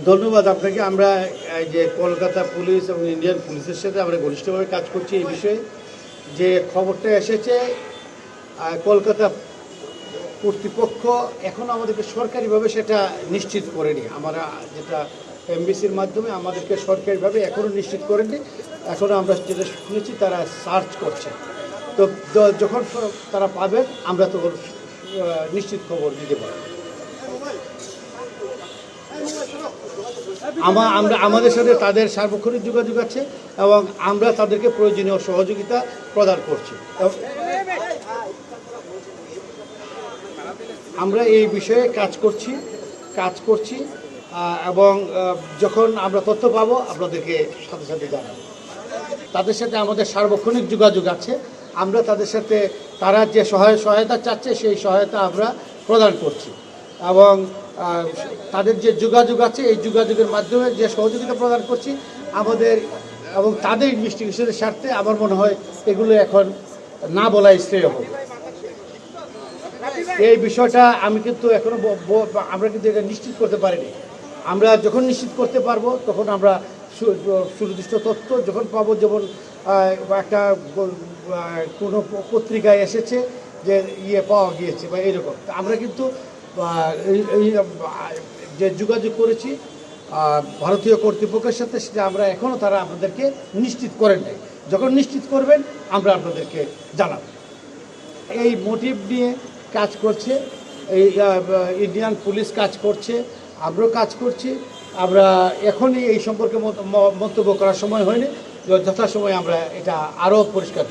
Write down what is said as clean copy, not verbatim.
ধন্যবাদ আপনাকে। আমরা এই যে কলকাতা পুলিশ এবং ইন্ডিয়ান পুলিশের সাথে আমরা ঘনিষ্ঠভাবে কাজ করছি এই বিষয়ে। যে খবরটা এসেছে কলকাতা কর্তৃপক্ষ এখনও আমাদেরকে সরকারিভাবে সেটা নিশ্চিত করেনি। আমরা যেটা এমবিসির মাধ্যমে আমাদেরকে সরকারিভাবে এখনও নিশ্চিত করেনি। এখনও আমরা যেটা শুনেছি তারা সার্চ করছে। তো যখন তারা পাবেন আমরা তখন নিশ্চিত খবর দিতে পারব। আমাদের সাথে তাদের সার্বক্ষণিক যোগাযোগ আছে এবং আমরা তাদেরকে প্রয়োজনীয় সহযোগিতা প্রদান করছি। আমরা এই বিষয়ে কাজ করছি এবং যখন আমরা তথ্য পাবো আপনাদেরকে সাথে সাথে জানাবো। তাদের সাথে আমাদের সার্বক্ষণিক যোগাযোগ আছে। আমরা তাদের সাথে তারা যে সহায়তা চাচ্ছে সেই সহায়তা আমরা প্রদান করছি এবং তাদের যে যোগাযোগ আছে এই যোগাযোগের মাধ্যমে যে সহযোগিতা প্রদান করছি আমাদের এবং তাদের ইনভেস্টিগেশনের স্বার্থে আমার মনে হয় এগুলো এখন না বলাই শ্রেয় হবে। এই বিষয়টা আমি কিন্তু এখনো আমরা কিন্তু এটা নিশ্চিত করতে পারিনি। আমরা যখন নিশ্চিত করতে পারবো তখন আমরা সুনির্দিষ্ট তথ্য যখন পাবো, যেমন একটা কোনো পত্রিকায় এসেছে যে পাওয়া গিয়েছে বা এরকম, আমরা কিন্তু যে যোগাযোগ করেছি ভারতীয় কর্তৃপক্ষের সাথে সেটা আমরা এখনও তারা আপনাদেরকে নিশ্চিত করেন নাই। যখন নিশ্চিত করবেন আমরা আপনাদেরকে জানাব। এই মোটিভ নিয়ে কাজ করছে এই ইন্ডিয়ান পুলিশ কাজ করছে, আমরাও কাজ করছি। আমরা এখনই এই সম্পর্কে মন্তব্য করার সময় হয়নি, যথাসময়ে আমরা এটা আরও পরিষ্কার